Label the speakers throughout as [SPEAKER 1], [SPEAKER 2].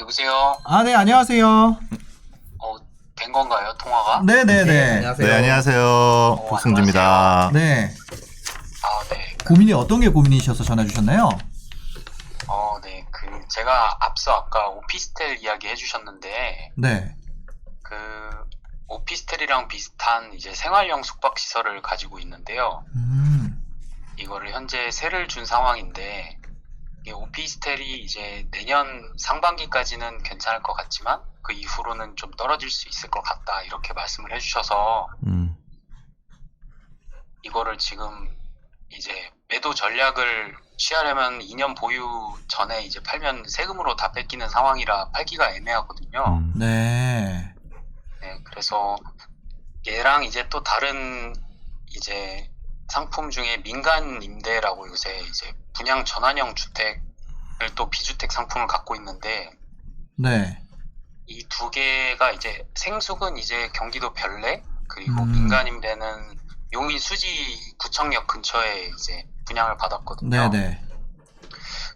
[SPEAKER 1] 여보세요?
[SPEAKER 2] 네, 안녕하세요.
[SPEAKER 1] 된 건가요, 통화가?
[SPEAKER 2] 네네네.
[SPEAKER 3] 안녕하세요.
[SPEAKER 4] 네, 안녕하세요. 복승주입니다.
[SPEAKER 2] 네.
[SPEAKER 1] 네.
[SPEAKER 2] 고민이 어떤 게 고민이셔서 전화 주셨나요?
[SPEAKER 1] 네. 제가 앞서 아까 오피스텔 이야기 해주셨는데,
[SPEAKER 2] 네.
[SPEAKER 1] 오피스텔이랑 비슷한 이제 생활형 숙박시설을 가지고 있는데요. 이거를 현재 세를 준 상황인데, 이 오피스텔이 이제 내년 상반기까지는 괜찮을 것 같지만, 그 이후로는 좀 떨어질 수 있을 것 같다, 이렇게 말씀을 해주셔서, 이거를 지금 이제 매도 전략을 취하려면 2년 보유 전에 이제 팔면 세금으로 다 뺏기는 상황이라 팔기가 애매하거든요.
[SPEAKER 2] 네.
[SPEAKER 1] 네, 그래서 얘랑 이제 또 다른 이제 상품 중에 민간 임대라고 요새 이제 분양 전환형 주택을 또 비주택 상품을 갖고 있는데,
[SPEAKER 2] 네.
[SPEAKER 1] 이 두 개가 이제 생숙은 이제 경기도 별내, 그리고 민간 임대는 용인 수지 구청역 근처에 이제 분양을 받았거든요.
[SPEAKER 2] 네네.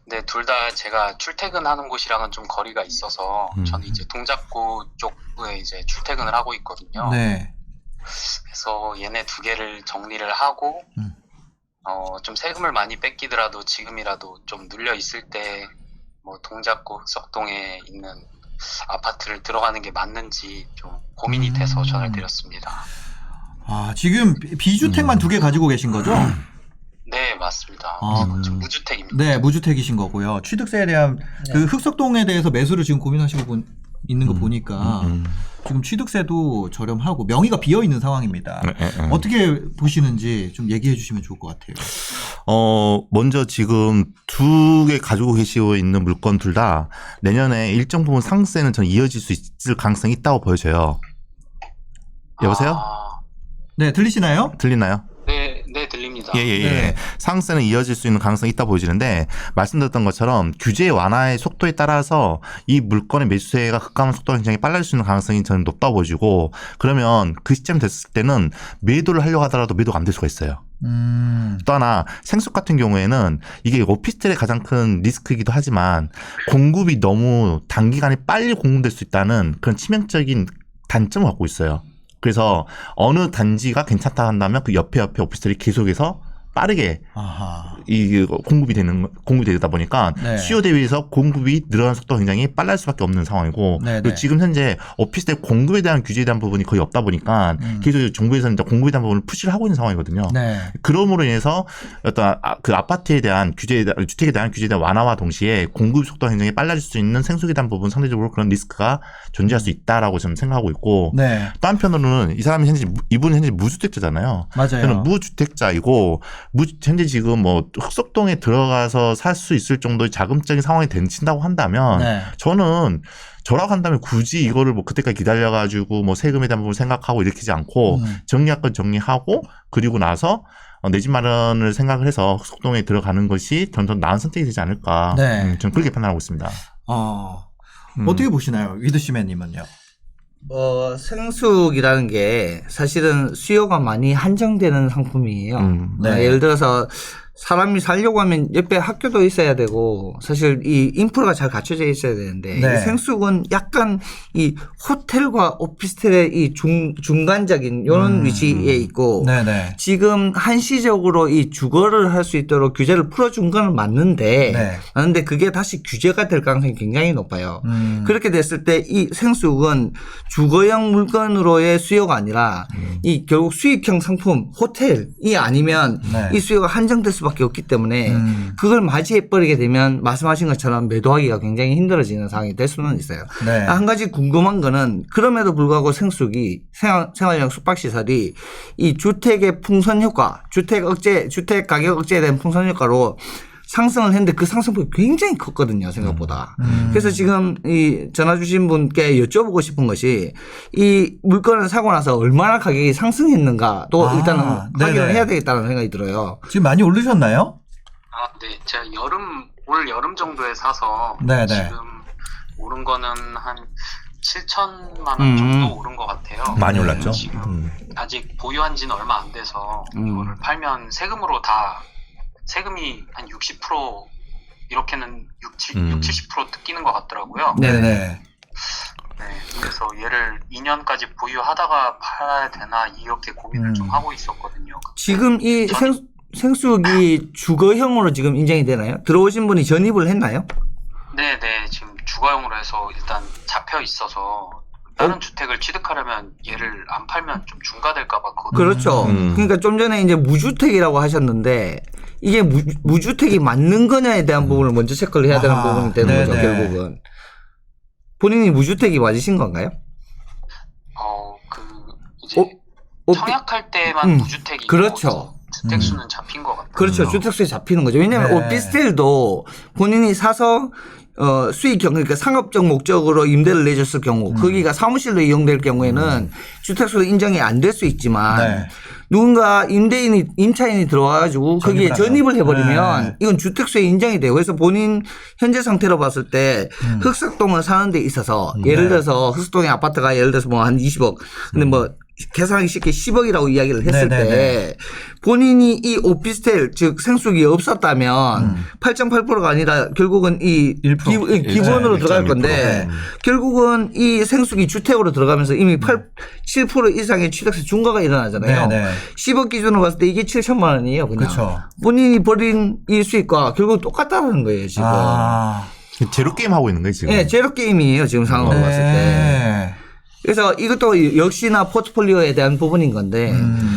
[SPEAKER 1] 근데 둘 다 제가 출퇴근하는 곳이랑은 좀 거리가 있어서 저는 이제 동작구 쪽에 이제 출퇴근을 하고 있거든요.
[SPEAKER 2] 네.
[SPEAKER 1] 그래서 얘네 두 개를 정리를 하고 좀 세금을 많이 뺏기더라도 지금이라도 좀 눌려 있을 때 뭐 동작구 흑석동에 있는 아파트를 들어가는 게 맞는지 좀 고민이 돼서 전화를 드렸습니다.
[SPEAKER 2] 지금 비주택만 두 개 가지고 계신 거죠?
[SPEAKER 1] 네, 맞습니다. 저 무주택입니다.
[SPEAKER 2] 네, 무주택이신 거고요. 취득세에 대한 그 흑석동에 대해서 매수를 지금 고민하시고 있는 거 보니까 지금 취득세도 저렴하고 명의가 비어 있는 상황입니다. 어떻게 보시는지 좀 얘기해 주시면 좋을 것 같아요.
[SPEAKER 4] 먼저 지금 두 개 가지고 계시고 있는 물건 둘 다 내년에 일정 부분 상승세는 저는 이어질 수 있을 가능성이 있다고 보여져요. 여보세요?
[SPEAKER 2] 네, 들리시나요?
[SPEAKER 4] 들리나요?
[SPEAKER 1] 네, 들립니다.
[SPEAKER 4] 예.
[SPEAKER 2] 네.
[SPEAKER 4] 상승세는 이어질 수 있는 가능성이 있다 보여지는데, 말씀드렸던 것처럼 규제 완화의 속도에 따라서 이 물건의 매수세가 급감한 속도가 굉장히 빨라질 수 있는 가능성이 저는 높다 보여지고, 그러면 그 시점 됐을 때는 매도를 하려고 하더라도 매도가 안 될 수가 있어요. 또 하나 생숙 같은 경우에는 이게 오피스텔의 가장 큰 리스크이기도 하지만 공급이 너무 단기간에 빨리 공급될 수 있다는 그런 치명적인 단점을 갖고 있어요. 그래서 어느 단지가 괜찮다 한다면 그 옆에 오피스텔이 계속해서 빠르게 이 공급이 되다 보니까
[SPEAKER 2] 네.
[SPEAKER 4] 수요 대비해서 공급이 늘어나는 속도가 굉장히 빨라질 수밖에 없는 상황이고, 그리고 지금 현재 오피스텔 공급에 대한 규제에 대한 부분이 거의 없다 보니까 계속 정부에서는 이제 공급에 대한 부분을 푸시를 하고 있는 상황이거든요.
[SPEAKER 2] 네.
[SPEAKER 4] 그러므로 인해서 어떤 그 아파트에 대한 주택에 대한 규제에 대한 완화와 동시에 공급 속도가 굉장히 빨라질 수 있는 생숙에 대한 부분 상대적으로 그런 리스크가 존재할 수 있다라고 저는 생각하고 있고,
[SPEAKER 2] 네.
[SPEAKER 4] 또 한편으로는 이분은 현재 무주택자잖아요.
[SPEAKER 2] 맞아요.
[SPEAKER 4] 저는 무주택자이고 현재 지금 뭐 흑석동에 들어가서 살 수 있을 정도의 자금적인 상황이 된다고 한다면,
[SPEAKER 2] 네.
[SPEAKER 4] 저라고 한다면 굳이 이거를 뭐 그때까지 기다려가지고 뭐 세금에 대한 부분을 생각하고 일으키지 않고 정리할 건 정리하고 그리고 나서 내 집 마련을 생각을 해서 흑석동에 들어가는 것이 더 나은 선택이 되지 않을까.
[SPEAKER 2] 네.
[SPEAKER 4] 저는 그렇게 판단하고 있습니다.
[SPEAKER 2] 어떻게 보시나요? 위드시맨님은요?
[SPEAKER 3] 생숙이라는 게 사실은 수요가 많이 한정되는 상품이에요.
[SPEAKER 2] 네.
[SPEAKER 3] 예를 들어서 사람이 살려고 하면 옆에 학교도 있어야 되고 사실 이 인프라가 잘 갖춰져 있어야 되는데,
[SPEAKER 2] 네.
[SPEAKER 3] 이 생숙은 약간 이 호텔과 오피스텔의 이 중간적인 이런 위치에 있고,
[SPEAKER 2] 네네.
[SPEAKER 3] 지금 한시적으로 이 주거를 할 수 있도록 규제를 풀어준 건 맞는데,
[SPEAKER 2] 네.
[SPEAKER 3] 그게 다시 규제가 될 가능성이 굉장히 높아요. 그렇게 됐을 때 이 생숙은 주거용 물건으로의 수요가 아니라 이 결국 수익형 상품, 호텔이 아니면
[SPEAKER 2] 네.
[SPEAKER 3] 이 수요가 한정될 수밖에 없기 때문에 그걸 맞이해 버리게 되면 말씀하신 것처럼 매도하기가 굉장히 힘들어지는 상황이 될 수는 있어요.
[SPEAKER 2] 네.
[SPEAKER 3] 한 가지 궁금한 거는 그럼에도 불구하고 생숙이 생활형 숙박시설이 이 주택의 풍선 효과, 주택 가격 억제에 대한 풍선 효과로 상승을 했는데 그 상승폭이 굉장히 컸거든요, 생각보다. 그래서 지금 이 전화 주신 분께 여쭤보고 싶은 것이 이 물건을 사고 나서 얼마나 가격이 상승했는가 또 일단은 확인을 해야 되겠다는 생각이 들어요.
[SPEAKER 2] 지금 많이 오르셨나요?
[SPEAKER 1] 네. 제가 올 여름 정도에 사서
[SPEAKER 2] 네네.
[SPEAKER 1] 지금 오른 거는 한 7천만 원 정도 오른 것 같아요.
[SPEAKER 4] 많이 올랐죠.
[SPEAKER 1] 지금 아직 보유한 지는 얼마 안 돼서 이거를 팔면 세금이 한 60% 이렇게는 70% 뜯기는 것 같더라고요.
[SPEAKER 2] 네네.
[SPEAKER 1] 네, 그래서 얘를 2년까지 보유하다가 팔아야 되나 이렇게 고민을 좀 하고 있었거든요.
[SPEAKER 3] 지금 이 생수기 주거형으로 지금 인정이 되나요? 들어오신 분이 전입을 했나요?
[SPEAKER 1] 네, 지금 주거용으로 해서 일단 잡혀 있어서 다른 주택을 취득하려면 얘를 안 팔면 좀 중과될까봐
[SPEAKER 3] 그렇죠. 그러니까 좀 전에 이제 무주택이라고 하셨는데 이게 무주택이 맞는 거냐에 대한 부분을 먼저 체크를 해야 되는 부분이 되는 거죠, 결국은. 본인이 무주택이 맞으신 건가요?
[SPEAKER 1] 이제 청약할 때만 무주택이고
[SPEAKER 3] 그렇죠.
[SPEAKER 1] 주택수는 잡힌 것 같아요.
[SPEAKER 3] 그렇죠. 주택수에 잡히는 거죠. 왜냐하면 오피스텔도 본인이 사서 수익형, 그러니까 상업적 목적으로 임대를 내줬을 경우, 거기가 사무실로 이용될 경우에는 주택수로 인정이 안 될 수 있지만, 누군가 임차인이 들어와가지고 거기에 전입을 해버리면 이건 주택수에 인정이 돼요. 그래서 본인 현재 상태로 봤을 때 흑석동을 사는 데 있어서 예를 들어서 흑석동의 아파트가 예를 들어서 뭐 한 20억, 근데 뭐 계산하기 쉽게 10억이라고 이야기를 했을 때 본인이 이 오피스텔 즉 생수기 없었다면 8.8%가 아니라 결국은 이 기본으로 들어갈 건데 결국은 이 생수기 주택으로 들어가면서 이미 7% 이상의 취득세 중과가 일어나잖아요. 10억 기준으로 봤을 때 이게 7천만 원이에요. 그냥.
[SPEAKER 2] 그쵸.
[SPEAKER 3] 본인이 벌인 이 수익과 결국 똑같다는 거예요. 지금.
[SPEAKER 4] 제로 게임 하고 있는 거예요 지금.
[SPEAKER 3] 네, 제로 게임이에요. 지금 상황으로 봤을 때. 그래서 이것도 역시나 포트폴리오에 대한 부분인 건데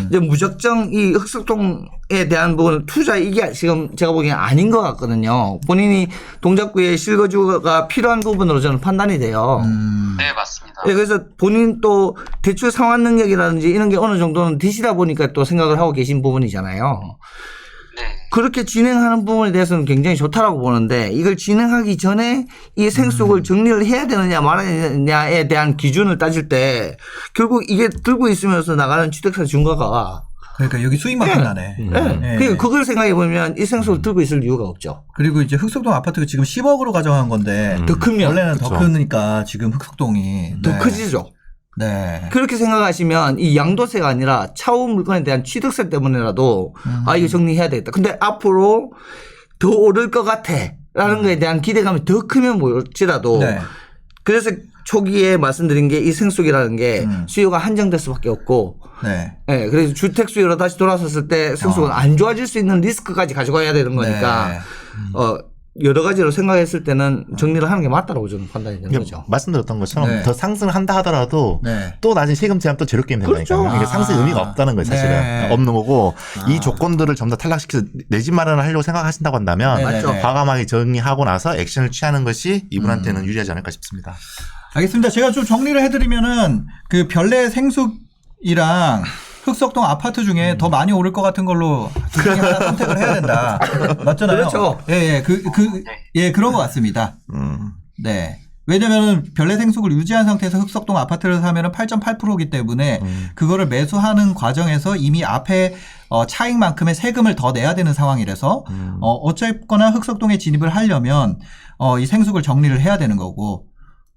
[SPEAKER 3] 이제 무작정 이 흑석동에 대한 부분 투자 이게 지금 제가 보기엔 아닌 것 같거든요. 본인이 동작구의 실거주가 필요한 부분으로 저는 판단이 돼요.
[SPEAKER 1] 네, 맞습니다.
[SPEAKER 3] 네, 그래서 본인 또 대출 상환 능력이라든지 이런 게 어느 정도는 되시다 보니까 또 생각을 하고 계신 부분이잖아요. 그렇게 진행하는 부분에 대해서는 굉장히 좋다라고 보는데 이걸 진행하기 전에 이 생수를 정리를 해야 되느냐 말아야 되느냐에 대한 기준을 따질 때 결국 이게 들고 있으면서 나가는 취득세 중과가
[SPEAKER 2] 그러니까 여기 수익만큼 나네.
[SPEAKER 3] 그러니까 그걸 생각해 보면 이 생수를 들고 있을 이유가 없죠.
[SPEAKER 2] 그리고 이제 흑석동 아파트가 지금 10억으로 가져간 건데
[SPEAKER 3] 더 크면
[SPEAKER 2] 원래는 더 크니까 지금 흑석동이
[SPEAKER 3] 더 크지죠.
[SPEAKER 2] 네.
[SPEAKER 3] 그렇게 생각하시면 이 양도세가 아니라 차후 물건에 대한 취득세 때문에라도 이거 정리해야 되겠다. 근데 앞으로 더 오를 것 같아 라는 거에 대한 기대감이 더 크면 몰지라도 그래서 초기에 말씀드린 게 이 생수기라는 게 수요가 한정될 수밖에 없고 그래서 주택 수요로 다시 돌아섰을 때 생수가 안 좋아질 수 있는 리스크까지 가지고 와야 되는 거니까 여러 가지로 생각했을 때는 정리를 하는 게 맞다라고 저는 판단이 되는 거죠.
[SPEAKER 4] 말씀드렸던 것처럼 더 상승을 한다 하더라도 또 나중에 세금 제한 또 제로 게임 된다니까요. 그러니까 상승 의미가 없다는 거예요, 사실은. 없는 거고 이 조건들을 전부 다 탈락시켜서 내 집 마련을 하려고 생각하신다고 한다면 과감하게 정리하고 나서 액션을 취하는 것이 이분한테는 유리하지 않을까 싶습니다.
[SPEAKER 2] 알겠습니다. 제가 좀 정리를 해드리면은 그 별내 생숙이랑 흑석동 아파트 중에 더 많이 오를 것 같은 걸로 둘 중에 하나 선택을 해야 된다. 맞잖아요.
[SPEAKER 3] 그렇죠.
[SPEAKER 2] 그런 것 같습니다. 네. 왜냐면은 별내 생숙을 유지한 상태에서 흑석동 아파트를 사면은 8.8%이기 때문에 그거를 매수하는 과정에서 이미 앞에 차익만큼의 세금을 더 내야 되는 상황이라서 어쨌거나 흑석동에 진입을 하려면 이 생숙을 정리를 해야 되는 거고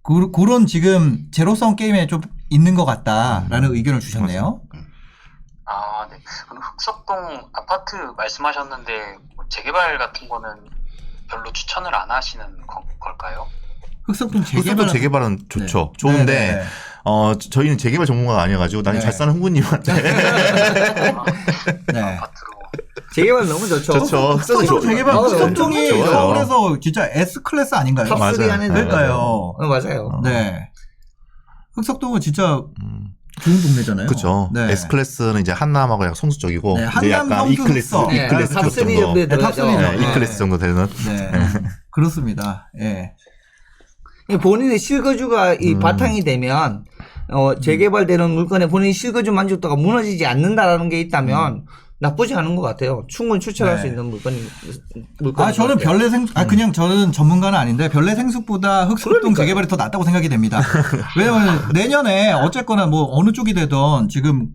[SPEAKER 2] 그런 지금 제로성 게임에 좀 있는 것 같다라는 의견을 주셨네요.
[SPEAKER 1] 네. 그럼 흑석동 아파트 말씀하셨는데 뭐 재개발 같은 거는 별로 추천을 안 하시는 걸까요?
[SPEAKER 2] 흑석동
[SPEAKER 4] 재개발은 좋죠. 좋은데 저희는 재개발 전문가가 아니어가지고 나중에 잘 사는 흥구님한테
[SPEAKER 1] 아파트로
[SPEAKER 3] 재개발 너무 좋죠.
[SPEAKER 2] 흑석동 재개발 흑석동이 서울에서 진짜 S 클래스 아닌가요?
[SPEAKER 3] 탑3 안에
[SPEAKER 2] 그러니까요.
[SPEAKER 3] 맞아요.
[SPEAKER 2] 네. 흑석동은 진짜 좋은 동네잖아요.
[SPEAKER 4] 그렇죠. S 클래스는 이제 한남하고 약간 성수 쪽이고 이제 약간 E 클래스
[SPEAKER 3] 탑3 정도에 들어가죠.
[SPEAKER 4] E 클래스 정도 되는.
[SPEAKER 2] 그렇습니다. 예.
[SPEAKER 3] 본인의 실거주가 이 바탕이 되면 재개발되는 물건에 본인의 실거주 만족도가 무너지지 않는다라는 게 있다면 나쁘지 않은 것 같아요. 충분히 추천할 수 있는 물건.
[SPEAKER 2] 저는 별내 생숙, 그냥 저는 전문가는 아닌데 별내 생숙보다 흑석동 재개발이 더 낫다고 생각이 됩니다. 왜냐면 내년에 어쨌거나 뭐 어느 쪽이 되든 지금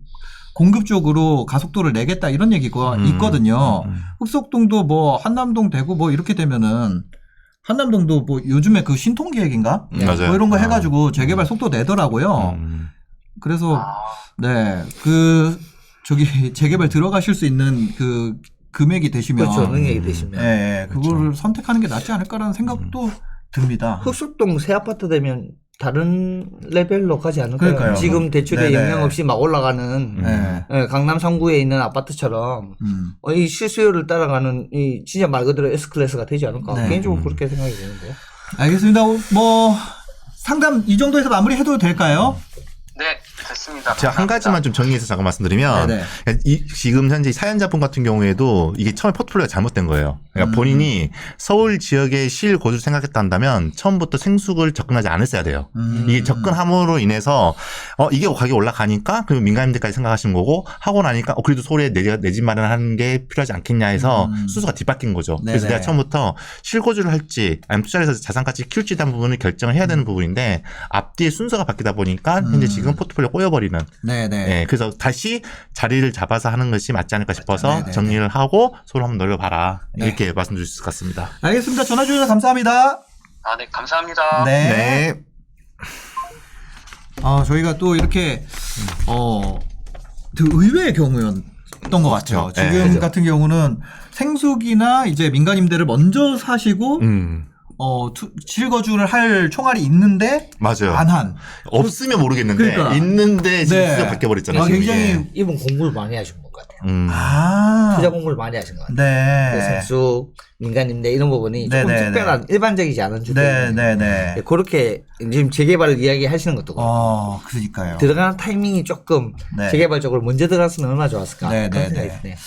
[SPEAKER 2] 공급 쪽으로 가속도를 내겠다 이런 얘기가 있거든요. 흑석동도 뭐 한남동 되고 뭐 이렇게 되면은 한남동도 뭐 요즘에 그 신통 계획인가? 뭐 이런 거 해가지고 재개발 속도 내더라고요. 그래서 재개발 들어가실 수 있는 그 금액이 되시면
[SPEAKER 3] 그렇죠. 능력이 되시면.
[SPEAKER 2] 예, 그거를 선택하는 게 낫지 않을까라는 생각도 듭니다.
[SPEAKER 3] 흑석동 새 아파트 되면 다른 레벨로 가지 않을까요?
[SPEAKER 2] 그러니까요.
[SPEAKER 3] 지금 대출에
[SPEAKER 2] 네네.
[SPEAKER 3] 영향 없이 막 올라가는
[SPEAKER 2] 네.
[SPEAKER 3] 예, 강남 3구에 있는 아파트처럼 이 실수요를 따라가는 이 진짜 말 그대로 S클래스가 되지 않을까?
[SPEAKER 2] 네.
[SPEAKER 3] 개인적으로 그렇게 생각이 드는데요.
[SPEAKER 2] 알겠습니다. 뭐 상담 이 정도에서 마무리해도 될까요?
[SPEAKER 1] 네, 됐습니다.
[SPEAKER 4] 제가 한 가지만 좀 정리해서 잠깐 말씀드리면
[SPEAKER 2] 네네.
[SPEAKER 4] 지금 현재 사연자분 같은 경우에도 이게 처음에 포트폴리오가 잘못된 거예요. 그러니까 본인이 서울 지역의 실거주를 생각했다 한다면 처음부터 생숙을 접근하지 않았어야 돼요. 이게 접근함으로 인해서 이게 가격이 올라가니까 그리고 민간임대까지 생각하신 거고 하고 나니까 그래도 서울에 내 집 마련하는 게 필요하지 않겠냐 해서 순서가 뒤바뀐 거죠. 그래서
[SPEAKER 2] 네네.
[SPEAKER 4] 내가 처음부터 실거주를 할지 아니면 투자를 해서 자산가치 키울지에 대한 부분을 결정을 해야 되는 부분인데 앞뒤에 순서가 바뀌다 보니까 현재 지금 포트폴리오 꼬여버리는
[SPEAKER 2] 네네.
[SPEAKER 4] 네, 그래서 다시 자리를 잡아서 하는 것이 맞지 않을까 싶어서
[SPEAKER 2] 네네네.
[SPEAKER 4] 정리를 하고 서로 한번 노려봐라
[SPEAKER 2] 네.
[SPEAKER 4] 이렇게 말씀드릴 수 있을 것 같습니다.
[SPEAKER 2] 알겠습니다. 전화 주셔서 감사합니다.
[SPEAKER 1] 아, 네, 감사합니다.
[SPEAKER 2] 네. 저희가 또 이렇게 되게 의외의 경우였던 것 같죠.
[SPEAKER 4] 그렇죠.
[SPEAKER 2] 지금
[SPEAKER 4] 네, 그렇죠.
[SPEAKER 2] 같은 경우는 생수기나 이제 민간 임대를 먼저 사시고 실거주를 할 총알이 있는데
[SPEAKER 4] 맞아요.
[SPEAKER 2] 안 한.
[SPEAKER 4] 없으면 모르겠는데
[SPEAKER 2] 그러니까.
[SPEAKER 4] 있는데 지금
[SPEAKER 2] 네.
[SPEAKER 4] 수가 바뀌어버렸잖아요.
[SPEAKER 2] 아,
[SPEAKER 4] 지금
[SPEAKER 2] 굉장히
[SPEAKER 4] 이게.
[SPEAKER 3] 이분 공부를 많이 하신 것 같아요.
[SPEAKER 2] 아.
[SPEAKER 3] 투자 공부를 많이 하신 것 같아요.
[SPEAKER 2] 네.
[SPEAKER 3] 생수, 민간임대 이런 부분이 조금
[SPEAKER 2] 네네네.
[SPEAKER 3] 특별한 일반적이지 않은 주택.
[SPEAKER 2] 네네네.
[SPEAKER 3] 그렇게 지금 재개발을 이야기하시는 것도 그렇고
[SPEAKER 2] 그러니까요.
[SPEAKER 3] 들어가는 타이밍이 조금
[SPEAKER 2] 네.
[SPEAKER 3] 재개발 쪽으로 먼저 들어갔으면 얼마나 좋았을까
[SPEAKER 2] 네네네.
[SPEAKER 3] 그런 생각이 드네요.